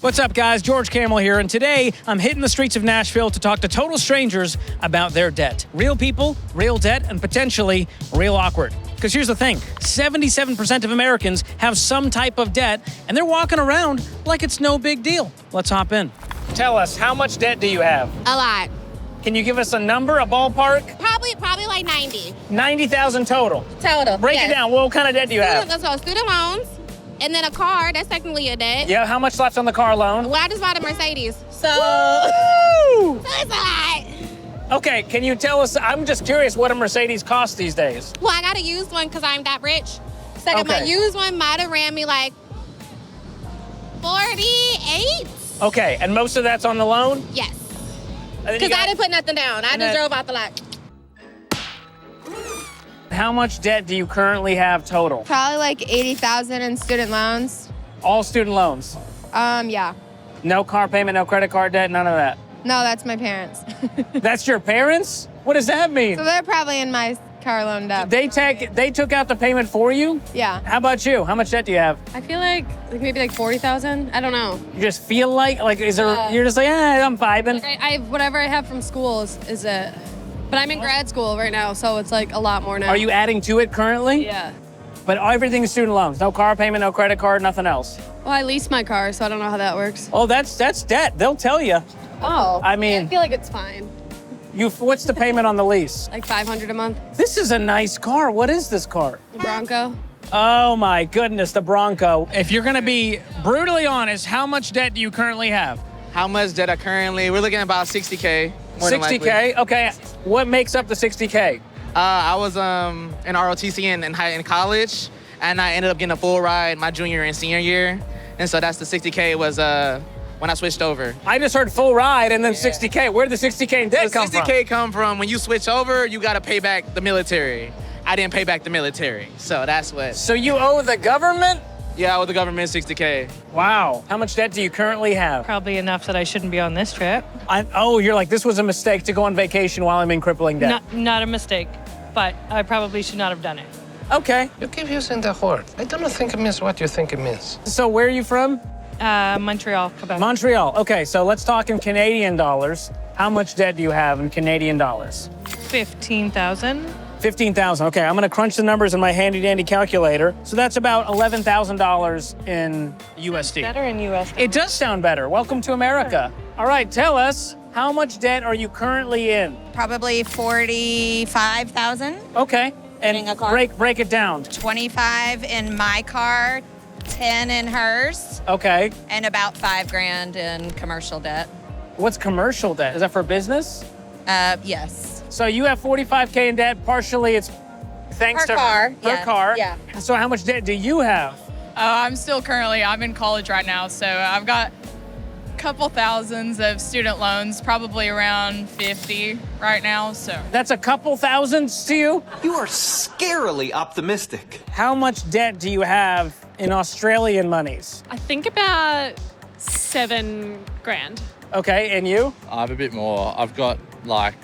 What's up, guys? George Kamel here, and today I'm hitting the streets of Nashville to talk to total strangers about their debt. Real people, real debt, and potentially real awkward. Because here's the thing, 77% of Americans have some type of debt, and they're walking around like it's no big deal. Let's hop in. Tell us, how much debt do you have? A lot. Can you give us a number, a ballpark? Probably like 90. 90,000 total. Total. Break it down. What kind of debt do you have? So student loans, and then a car, that's technically a debt. Yeah, how much left on the car loan? Well, I just bought a Mercedes, so, Woo! so it's a lot. Okay, can you tell us, I'm just curious what a Mercedes costs these days. Well, I got a used one because I'm that rich. So my Okay. used one might have ran me like 48. Okay, and most of that's on the loan? Yes. And then you Because I got- didn't put nothing down. I And just that- drove out the lot. How much debt do you currently have total? Probably like 80,000 in student loans. All student loans? Yeah. No car payment, no credit card debt, none of that? No, that's my parents. That's your parents? What does that mean? So they're probably in my car loan debt. They took out the payment for you? Yeah. How about you? How much debt do you have? I feel like maybe like 40,000. I don't know. You just feel like is there, Yeah. you're just like, I'm vibing. I whatever I have from school is it. But I'm in grad school right now, so it's like a lot more now. Are you adding to it currently? Yeah. But everything is student loans, no car payment, no credit card, nothing else. Well, I leased my car, so I don't know how that works. Oh, that's debt. They'll tell you. Oh. I mean- I feel like it's fine. What's the payment on the lease? Like $500 a month. This is a nice car. What is this car? The Bronco. Oh my goodness, the Bronco. If you're gonna be brutally honest, how much debt do you currently have? How much debt I currently? We're looking at about 60K. More than likely. 60K? Okay. What makes up the 60K? I was in ROTC in college, and I ended up getting a full ride my junior and senior year, and so that's the 60K was when I switched over. I just heard full ride and then 60K. Where'd the 60K in debt The come from? 60K come from when you switch over, you gotta pay back the military. I didn't pay back the military, so that's what. So you owe the government? Yeah, I owe the government 60K. Wow. How much debt do you currently have? Probably enough that I shouldn't be on this trip. You're like, this was a mistake to go on vacation while I'm in crippling debt. Not a mistake, but I probably should not have done it. Okay. You keep using the word. I don't think it means what you think it means. So where are you from? Montreal, Quebec. Montreal. Okay, so let's talk in Canadian dollars. How much debt do you have in Canadian dollars? 15,000. 15,000. Okay, I'm gonna crunch the numbers in my handy dandy calculator. So that's about $11,000 in USD. Better in USD. It does sound better. Welcome to America. All right, tell us, how much debt are you currently in? Probably 45,000. Okay, Getting a and car? break it down. 25 in my car, 10 in hers, Okay, and about $5,000 in commercial debt. what's commercial debt? Is that for business? Yes. So you have 45K in debt. Partially, it's thanks Per to car, her yeah, car. yeah. So how much debt do you have? I'm in college right now, so I've got a couple thousands of student loans, probably around 50 right now, so. That's a couple thousands to you? You are scarily optimistic. How much debt do you have in Australian monies? I think about $7,000. Okay, and you? I have a bit more. I've got like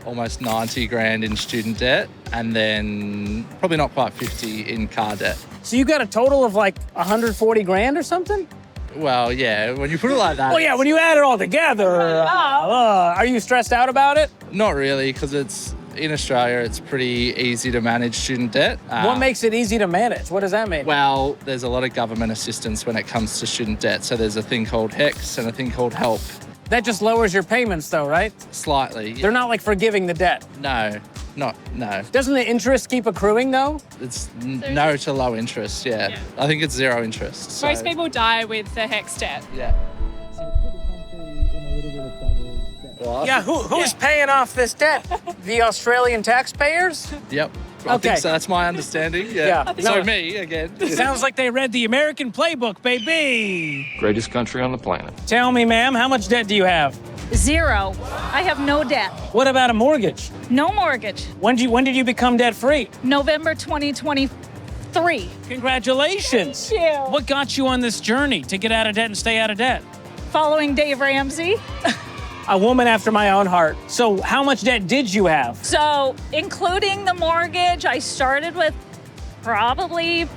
almost 90 grand in student debt and then probably not quite 50 in car debt. So you got a total of like 140 grand or something? Well, yeah, when you put it like that. Oh yeah, when you add it all together. Are you stressed out about it? Not really, because it's in Australia, it's pretty easy to manage student debt. What makes it easy to manage? What does that mean? Well, there's a lot of government assistance when it comes to student debt. So there's a thing called HEX and a thing called HELP. That just lowers your payments though, right? Slightly. They're not like forgiving the debt. No. Doesn't the interest keep accruing though? It's no to low interest, yeah. I think it's zero interest. So, Most people die with the HEX debt. yeah. Yeah, who's paying off this debt? The Australian taxpayers? Yep. I Okay. think so. That's my understanding. Yeah. Yeah. So No. me again. Sounds like they read the American playbook, baby. Greatest country on the planet. Tell me, ma'am, how much debt do you have? Zero. I have no debt. What about a mortgage? No mortgage. When did you become debt free? November 2023. Congratulations. Thank you. What got you on this journey to get out of debt and stay out of debt? Following Dave Ramsey. A woman after my own heart. So how much debt did you have? So, including the mortgage, I started with probably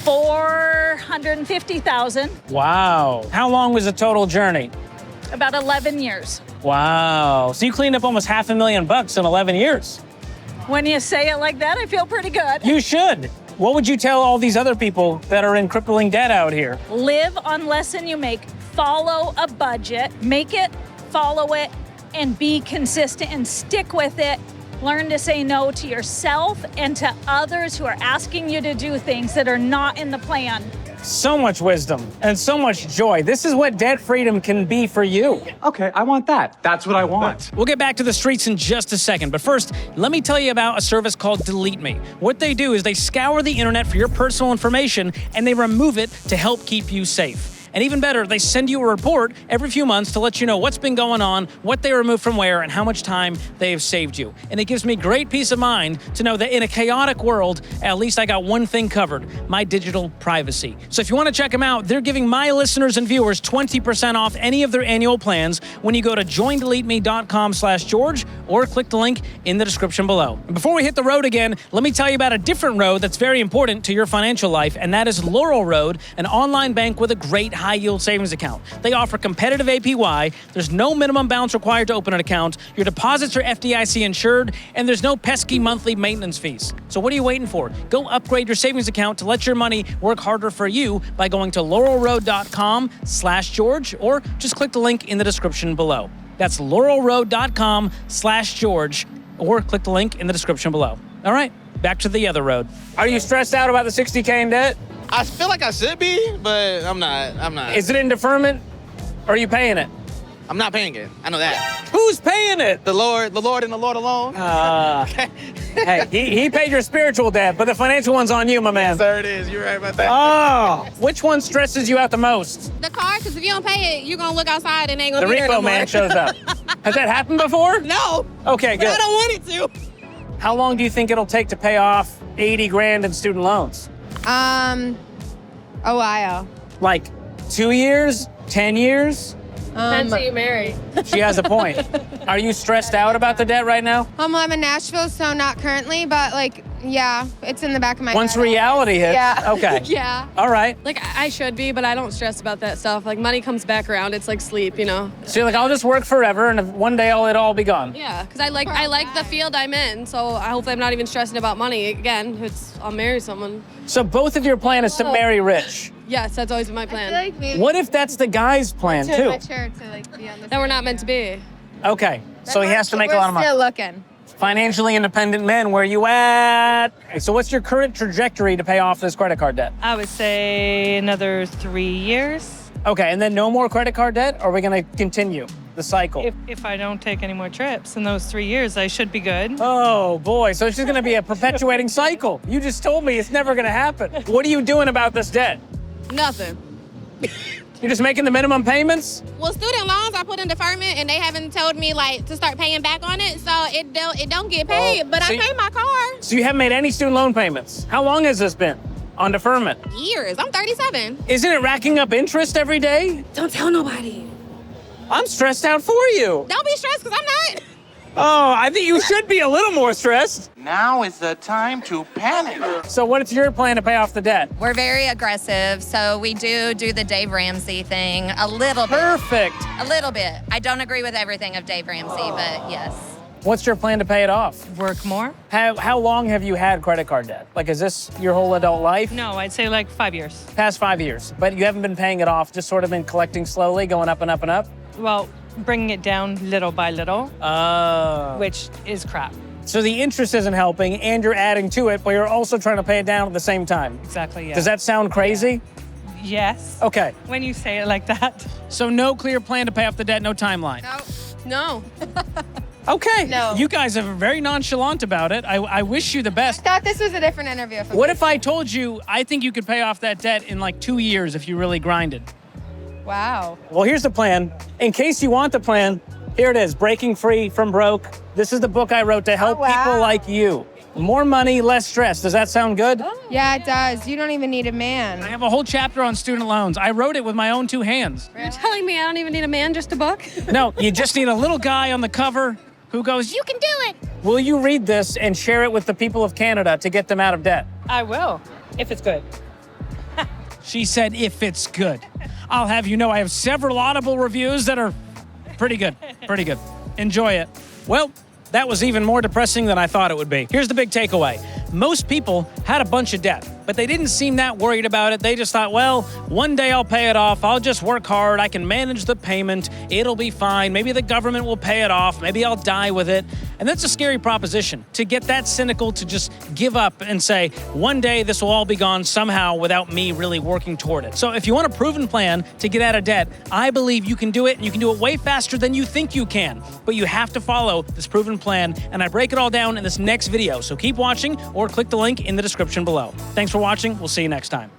$450,000, Wow. How long was the total journey? about 11 years. Wow. So you cleaned up almost $500,000 in 11 years. When you say it like that, I feel pretty good. You should. What would you tell all these other people that are in crippling debt out here? Live on less than you make, follow a budget, make it, follow it, and be consistent and stick with it. Learn to say no to yourself and to others who are asking you to do things that are not in the plan. So much wisdom and so much joy. This is what debt freedom can be for you. Okay, I want that. That's what I want. We'll get back to the streets in just a second, but first, let me tell you about a service called Delete Me. What they do is they scour the internet for your personal information and they remove it to help keep you safe. And even better, they send you a report every few months to let you know what's been going on, what they removed from where, and how much time they have saved you. And it gives me great peace of mind to know that in a chaotic world, at least I got one thing covered, my digital privacy. So if you want to check them out, they're giving my listeners and viewers 20% off any of their annual plans when you go to joindeleteme.com/George or click the link in the description below. And before we hit the road again, let me tell you about a different road that's very important to your financial life, and that is Laurel Road, an online bank with a great high-yield savings account. They offer competitive APY, there's no minimum balance required to open an account, your deposits are FDIC insured, and there's no pesky monthly maintenance fees. So what are you waiting for? Go upgrade your savings account to let your money work harder for you by going to laurelroad.com/George or just click the link in the description below. That's laurelroad.com/George or click the link in the description below. All right, back to the other road. Are you stressed out about the $60K in debt? I feel like I should be, but I'm not. Is it in deferment, or are you paying it? I'm not paying it. I know that. Who's paying it? The Lord, and the Lord alone. Hey, he paid your spiritual debt, but the financial one's on you, my man. Sir, it is. You're right about that. Oh, which one stresses you out the most? The car, because if you don't pay it, you're going to look outside and ain't going The to be there repo no more. man shows up. Has that happened before? No. Okay, But good. I don't want it to. How long do you think it'll take to pay off 80 grand in student loans? A while. Like 2 years? 10 years? Depends who you marry. She has a point. Are you stressed out about the debt right now? I'm in Nashville, so not currently, but like, yeah, it's in the back of my Once head. reality hits? Yeah. Okay. Yeah. All right. Like, I should be, but I don't stress about that stuff. Like, money comes back around. It's like sleep, you know? So you're like, I'll just work forever, and one day it'll all be gone. Yeah, because I like the field I'm in, so I hope I'm not even stressing about money. Again, I'll marry someone. So both of your plan is to marry rich. Yes, that's always been my plan. What if that's the guy's plan too too? mature to like be on the That we're not meant to be. Okay, so he has to make a lot of money. We're still looking. Financially independent men, where you at? Okay, so what's your current trajectory to pay off this credit card debt? I would say another 3 years. Okay, and then no more credit card debt, or are we gonna continue the cycle? If I don't take any more trips in those 3 years, I should be good. Oh boy, so it's just gonna be a perpetuating cycle. You just told me it's never gonna happen. What are you doing about this debt? Nothing. You're just making the minimum payments? Well, student loans I put in deferment, and they haven't told me like to start paying back on it, so it don't get paid. But so I pay my car. So you haven't made any student loan payments. How long has this been on deferment? Years. I'm 37. Isn't it racking up interest every day? Don't tell nobody. I'm stressed out for you. Don't be stressed, because I'm not. Oh, I think you should be a little more stressed. Now is the time to panic. So what's your plan to pay off the debt? We're very aggressive, so we do the Dave Ramsey thing a little bit. Perfect. A little bit. I don't agree with everything of Dave Ramsey, but yes. What's your plan to pay it off? Work more? How long have you had credit card debt? Like, is this your whole adult life? No, I'd say like 5 years. Past 5 years. But you haven't been paying it off, just sort of been collecting slowly, going up and up and up? Well, bringing it down little by little, Oh. which is crap. So the interest isn't helping, and you're adding to it, but you're also trying to pay it down at the same time. Exactly, yeah. Does that sound crazy? Yes. Okay. When you say it like that. So no clear plan to pay off the debt, no timeline. No. Okay. No. You guys are very nonchalant about it. I wish you the best. I thought this was a different interview. What if I told you I think you could pay off that debt in like 2 years if you really grinded? Wow. Well, here's the plan. In case you want the plan, here it is, Breaking Free from Broke. This is the book I wrote to help Oh, wow. people like you. More money, less stress. Does that sound good? Yeah, it does. You don't even need a I man. have a whole chapter on student loans. I wrote it with my own 2 hands. You're telling me I don't even need a man, just a book? No, you just need a little guy on the cover who goes, You can do it. will you read this and share it with the people of Canada to get them out of debt? I will, if it's good. She said, if it's good. I'll have you know I have several Audible reviews that are pretty good. Pretty good. Enjoy it. Well, that was even more depressing than I thought it would be. Here's the big takeaway. Most people had a bunch of debt, but they didn't seem that worried about it. They just thought, well, one day I'll pay it off. I'll just work hard. I can manage the payment. It'll be fine. Maybe the government will pay it off. Maybe I'll die with it. And that's a scary proposition, to get that cynical, to just give up and say, one day this will all be gone somehow without me really working toward it. So if you want a proven plan to get out of debt, I believe you can do it, and you can do it way faster than you think you can. But you have to follow this proven plan, and I break it all down in this next video. So keep watching or click the link in the description below. Thanks for watching. We'll see you next time.